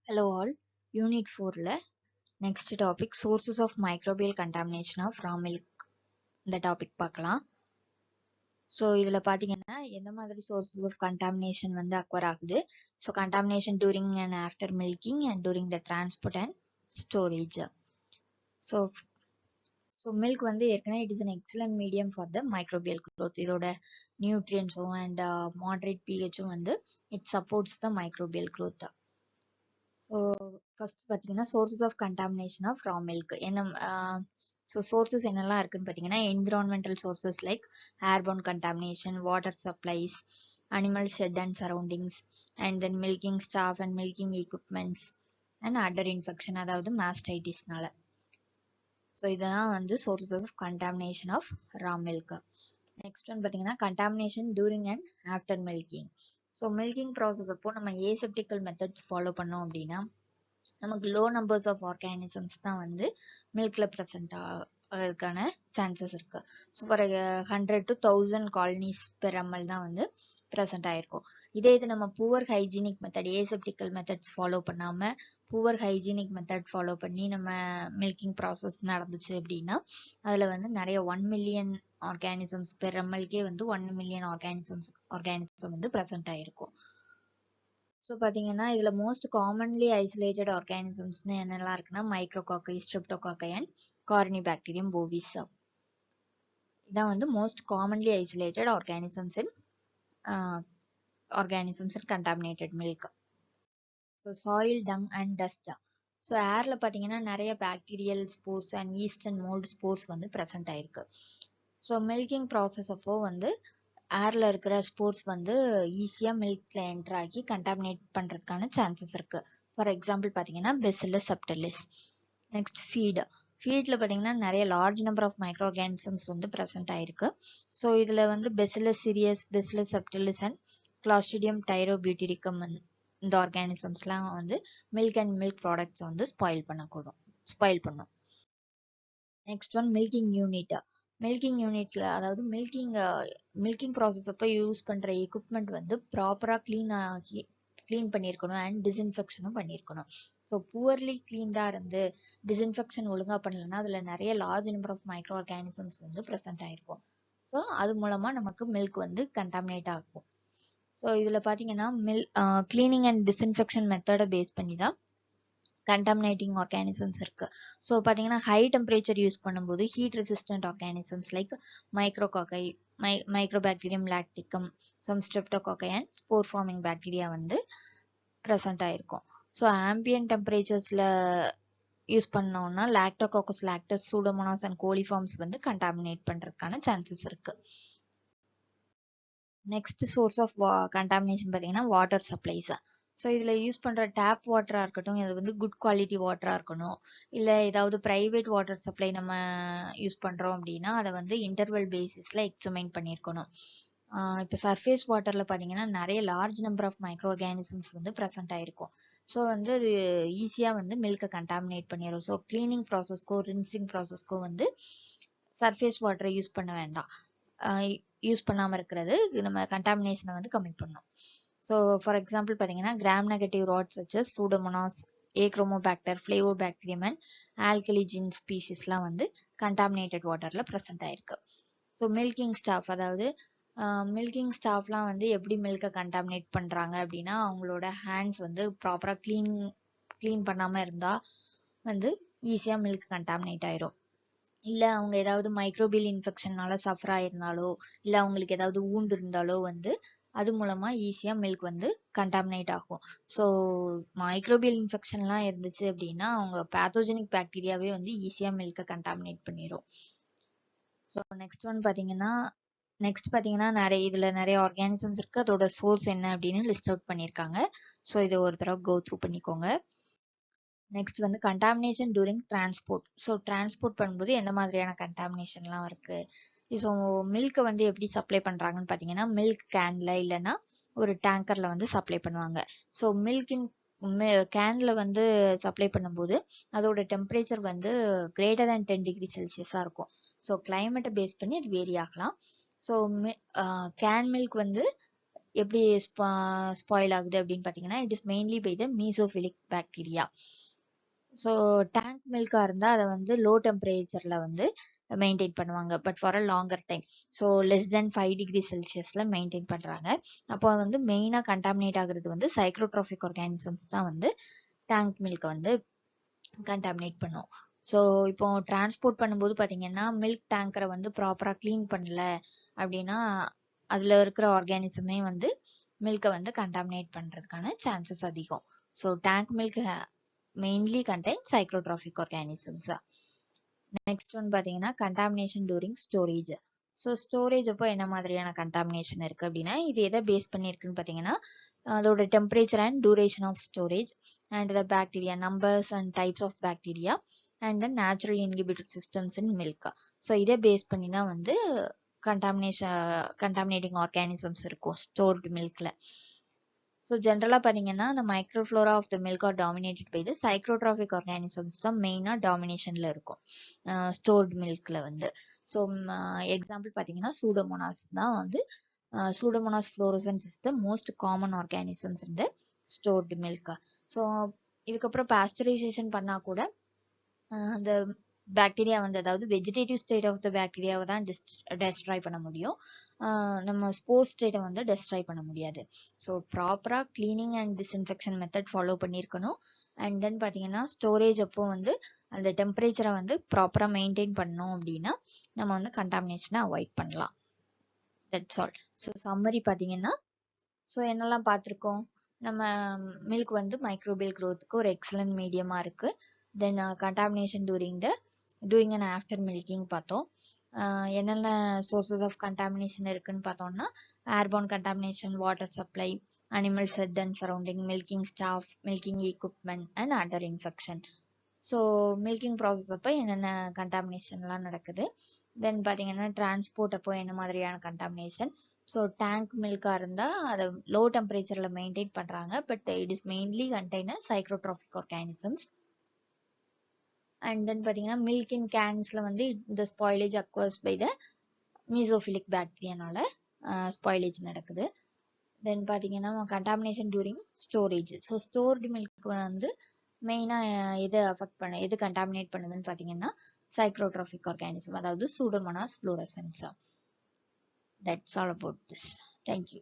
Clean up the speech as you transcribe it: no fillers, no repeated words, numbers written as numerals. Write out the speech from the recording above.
Hello all, Unit 4 next topic sources of microbial contamination of raw milk இந்த topic பார்க்கலாம். So இதில் பார்த்தீங்கன்னா எந்த மாதிரி sources of contamination வந்து அக்வர் ஆகுது. So contamination during and after milking and during the transport and storage. So milk வந்து ஏற்கனவே it is an excellent medium for the microbial growth. இதோட நியூட்ரியன்ஸும் and moderate pHும் வந்து it supports the microbial growth. So first பார்த்தீங்கன்னா sources of contamination of raw milk என்ன so sources என்னெல்லாம் இருக்குன்னு பார்த்தீங்கன்னா environmental sources like airborne contamination, water supplies, animal shed and surroundings, and then milking staff and milking equipments and other infection, அதாவது மாஸ்டைட்டிஸ்னால. So இதெல்லாம் வந்து sources of contamination of raw milk. Next one பார்த்தீங்கன்னா contamination during and after milking. So milking process அப்போ நம்ம ஏசெப்டிக்கல் methods follow பண்ணோம் அப்படின்னா நமக்கு லோ நம்பர்ஸ் ஆஃப் ஆர்கானிசம்ஸ் தான் வந்து மில்க்ல ப்ரெசென்ட் ஆகிறதுக்கான சான்சஸ் இருக்கு. So for 100 to 1000 colonies per ML தான் வந்து ப்ரெசென்ட் ஆயிருக்கும். இதே இது நம்ம poor hygienic method aseptical methods follow பண்ணாம புவர் ஹைஜீனிக் மெத்தட் ஃபாலோ பண்ணி நம்ம மில்கிங் ப்ராசஸ் நடந்துச்சு அப்படின்னா அதுல வந்து நிறைய 1 மில்லியன் ஆர்கானிசம்ஸ் பெர் எம்எல்கே வந்து 1 மில்லியன் ஆர்கானிசம் வந்து ப்ரெசென்ட் ஆயிருக்கும். ஸோ பார்த்தீங்கன்னா இதில் மோஸ்ட் காமன்லி ஐசோலேட்டட் ஆர்கானிசம்ஸ்னு என்னெல்லாம் இருக்குன்னா micrococci, streptococci and corynebacterium bovis. இதான் வந்து most commonly isolated organisms in contaminated milk. So soil, dung and dust. So ஏரில் பார்த்தீங்கன்னா நிறைய bacterial spores and yeast and mould spores வந்து ப்ரெசென்ட் ஆயிருக்கு. ஸோ மில்கிங் ப்ராசஸ் அப்போ வந்து ஏர்ல இருக்கிற ஸ்போர்ஸ் வந்து ஈஸியா மில்க்ல என்டர் ஆகி கண்டாமினேட் பண்றதுக்கான சான்சஸ் இருக்கு. ஃபார் எக்ஸாம்பிள் பாத்தீங்கன்னா பெசிலஸ் சப்டிலிஸ். நெக்ஸ்ட் ஃபீட்ல பாத்தீங்கன்னா நிறைய large number of micro organisms வந்து ப்ரெசென்ட் ஆயிருக்கு. ஸோ இதுல வந்து bacillus cereus, bacillus subtilis and clostridium tyrobutyricum இந்த ஆர்கானிசம்ஸ்லாம் வந்து மில்க் அண்ட் மில்க் ப்ராடக்ட்ஸ் வந்து ஸ்பாயில் பண்ணும். Next one milking unit. Milking யூனிட்ல அதாவது மில்கிங் ப்ராசஸ் அப்போ யூஸ் பண்ற எக்யூப்மெண்ட் வந்து ப்ராப்பரா கிளீன் பண்ணியிருக்கணும் அண்ட் டிஸ்இன்ஃபெக்ஷனும் பண்ணியிருக்கணும். ஸோ புவர்லி கிளீன்டா இருந்து டிஸ்இன்ஃபெக்ஷன் ஒழுங்கா பண்ணலன்னா அதுல நிறைய large number of micro organisms வந்து ப்ரெசென்ட் ஆயிருக்கும். ஸோ அது மூலமா நமக்கு மில்க் வந்து கண்டாமினேட் ஆகும். ஸோ இதுல பாத்தீங்கன்னா கிளீனிங் அண்ட் டிஸ்இன்ஃபெக்ஷன் மெத்தடை பேஸ் பண்ணி தான் கண்டாமினேட்டிங் ஆர்கானிசம்ஸ் இருக்கு. ஸோ பார்த்தீங்கன்னா ஹை டெம்பரேச்சர் யூஸ் பண்ணும்போது heat resistant organisms like micrococci, microbacterium lacticum, some streptococci and spore forming bacteria வந்து ப்ரெசென்ட் ஆயிருக்கும். ஸோ ஆம்பியன்ட் டெம்பரேச்சர்ஸ்ல யூஸ் பண்ணோம்னா lactococcus lactis, pseudomonas and coliforms வந்து கண்டாமினேட் பண்றதுக்கான சான்சஸ் இருக்கு. நெக்ஸ்ட் சோர்ஸ் ஆஃப் கண்டாமினேஷன் பார்த்தீங்கன்னா water supplies. So இதில் use பண்ணுற டேப் வாட்டராக இருக்கட்டும், இது வந்து குட் குவாலிட்டி வாட்டராக இருக்கணும். இல்லை ஏதாவது ப்ரைவேட் வாட்டர் சப்ளை நம்ம யூஸ் பண்ணுறோம் அப்படின்னா அதை வந்து இன்டர்வல் பேசிஸில் எக்ஸாமைன் பண்ணியிருக்கணும். இப்போ சர்ஃபேஸ் வாட்டரில் பார்த்தீங்கன்னா நிறைய large number of micro organisms வந்து ப்ரெசென்ட் ஆயிருக்கும். ஸோ வந்து அது ஈஸியாக வந்து மில்கை கண்டாமினேட் பண்ணிடும். ஸோ கிளீனிங் ப்ராசஸ்க்கோ ரின்சிங் ப்ராசஸ்க்கோ வந்து சர்ஃபேஸ் வாட்டரை யூஸ் பண்ண வேண்டாம். யூஸ் பண்ணாமல் இருக்கிறது நம்ம கண்டாமினேஷனை வந்து கம்மி பண்ணும். ஸோ ஃபார் எக்ஸாம்பிள் பார்த்தீங்கன்னா Gram negative rods such as pseudomonas, achromobacter, flavobacterium and alcaligenes ஸ்பீஷிஸ்லாம் வந்து கண்டாமினேட்டட் வாட்டர்ல ப்ரெசென்ட் ஆயிருக்கு. ஸோ மில்கிங் ஸ்டாஃப், அதாவது மில்கிங் ஸ்டாஃப்லாம் வந்து எப்படி மில்கை கண்டாமினேட் பண்றாங்க அப்படின்னா அவங்களோட ஹேண்ட்ஸ் வந்து ப்ராப்பரா கிளீன் பண்ணாம இருந்தா வந்து ஈஸியா மில்க் கண்டாமினேட் ஆயிரும். இல்ல அவங்க ஏதாவது மைக்ரோபியல் இன்ஃபெக்ஷனால சஃபர் ஆயிருந்தாலோ இல்ல அவங்களுக்கு ஏதாவது ஊண்டு இருந்தாலோ வந்து அது மூலமா ஈஸியா மில்க் வந்து கண்டாமினேட் ஆகும். ஸோ மைக்ரோபியல் இன்ஃபெக்ஷன்லாம் இருந்துச்சு அப்படின்னா அவங்க பேத்தோஜெனிக் பாக்டீரியாவே வந்து ஈஸியா மில்கை கண்டாமினேட் பண்ணிடும். ஸோ நெக்ஸ்ட் பார்த்தீங்கன்னா இதுல நிறைய ஆர்கானிசம்ஸ் இருக்கு. அதோட சோர்ஸ் என்ன அப்படின்னு லிஸ்ட் அவுட் பண்ணியிருக்காங்க. ஸோ இதை ஒரு தடவை கோ த்ரூ பண்ணிக்கோங்க. நெக்ஸ்ட் வந்து contamination during transport. So transport பண்ணும்போது எந்த மாதிரியான கண்டாமினேஷன்லாம் இருக்கு. ஸோ மில்கை வந்து எப்படி சப்ளை பண்றாங்கன்னு பார்த்தீங்கன்னா மில்க் கேன்ல இல்லைன்னா ஒரு டேங்கர்ல வந்து சப்ளை பண்ணுவாங்க. ஸோ கேன்ல வந்து சப்ளை பண்ணும்போது அதோட டெம்பரேச்சர் வந்து கிரேட்டர் தேன் 10 டிகிரி செல்சியஸா இருக்கும். ஸோ கிளைமேட்டை பேஸ் பண்ணி அது வேரி ஆகலாம். ஸோ கேன் மில்க் வந்து எப்படி ஸ்பாயில் ஆகுது அப்படின்னு பார்த்தீங்கன்னா it is mainly by the mesophilic bacteria. So tank மில்கா இருந்தால் அதை வந்து லோ டெம்பரேச்சரில் வந்து மெயின்டைன் பண்ணுவாங்க, but for a longer time. So less than 5°C maintain பண்ணுறாங்க. அப்போ வந்து மெயினாக கண்டாமினேட் ஆகுறது வந்து சைக்ளோட்ராஃபிக் ஆர்கானிசம்ஸ் தான் வந்து டேங்க் மில்கை வந்து கண்டாமினேட் பண்ணும். ஸோ இப்போ டிரான்ஸ்போர்ட் பண்ணும்போது பார்த்தீங்கன்னா மில்க் டேங்கரை வந்து ப்ராப்பராக க்ளீன் பண்ணல அப்படின்னா அதில் இருக்கிற ஆர்கானிசமே வந்து மில்கை வந்து கண்டாமினேட் பண்ணுறதுக்கான சான்சஸ் அதிகம். So tank milk mainly contain psychrotrophic organisms. Next one பார்த்தீங்கன்னா contamination during storage. So storage அப்போ என்ன மாதிரியான கண்டாமினேஷன் இருக்குது அப்படின்னா இது எதை பேஸ் பண்ணியிருக்குன்னு பார்த்தீங்கன்னா அதோட temperature and duration of storage and the bacteria numbers and types of bacteria and the natural inhibited systems in milk. So இதை பேஸ் பண்ணி தான் வந்து கண்டாமினேட்டிங் ஆர்கானிசம்ஸ் இருக்கும் ஸ்டோர்டு மில்க்ல. ஸோ ஜென்ரலாக பார்த்தீங்கன்னா the microflora of the milk are dominated by the psychrotropic organisms தான் மெயினாக டாமினேஷனில் இருக்கும் ஸ்டோர்டு மில்கில் வந்து. ஸோ எக்ஸாம்பிள் பார்த்தீங்கன்னா சூடோமோனாஸ் தான் வந்து Pseudomonas fluorescence is the most common organisms இந்த ஸ்டோர்டு மில்க். ஸோ இதுக்கப்புறம் பாஸ்டரைசேஷன் பண்ணால் கூட அந்த பாக்டீரியா வந்து அதாவது வெஜிடேட்டிவ் ஸ்டேட் ஆஃப் த பாக்டீரியாவை தான் டெஸ்ட்ராய் பண்ண முடியும், நம்ம ஸ்போர்ஸ் ஸ்டேட்டை வந்து டெஸ்ட்ராய் பண்ண முடியாது. ஸோ ப்ராப்பராக cleaning and disinfection method follow பண்ணியிருக்கணும். அண்ட் தென் பார்த்தீங்கன்னா ஸ்டோரேஜ் அப்போ வந்து அந்த டெம்பரேச்சரை வந்து ப்ராப்பராக மெயின்டைன் பண்ணோம் அப்படின்னா நம்ம வந்து கண்டாமினேஷனை அவாய்ட் பண்ணலாம். That's all. ஸோ சம்மரி பார்த்தீங்கன்னா ஸோ என்னெல்லாம் பார்த்துருக்கோம், நம்ம மில்க் வந்து மைக்ரோபியல் க்ரோத்துக்கு ஒரு எக்ஸலண்ட் மீடியமாக இருக்குது. Then contamination during and after milking பார்த்தோம். என்னென்ன சோர்சஸ் ஆஃப் கண்டாமினேஷன் இருக்குன்னு பார்த்தோம்னா airborne contamination, water supply, animal shed and surrounding, milking staff, milking equipment and other infection. So milking process அப்போ என்னென்ன கண்டாமினேஷன்லாம் நடக்குது. தென் பார்த்தீங்கன்னா டிரான்ஸ்போர்ட் அப்போ என்ன மாதிரியான கண்டாமினேஷன். ஸோ டேங்க் மில்காக இருந்தால் அதை லோ டெம்பரேச்சரில் மெயின்டைன் பண்ணுறாங்க, but it is mainly container psychrotrophic organisms. And then பார்த்தீங்கன்னா மில்க் இன் கேன்ஸில் வந்து இந்த spoilage occurs by the mesophilic பாக்டீரியானால ஸ்பாயிலேஜ் நடக்குது. தென் பார்த்தீங்கன்னா contamination during storage. So stored milk வந்து மெயினாக எது கண்டாமினேட் பண்ணுதுன்னு பார்த்தீங்கன்னா சைக்ளோட்ராஃபிக் ஆர்கானிசம், அதாவது pseudomonas fluorescens. That's all about this. Thank you.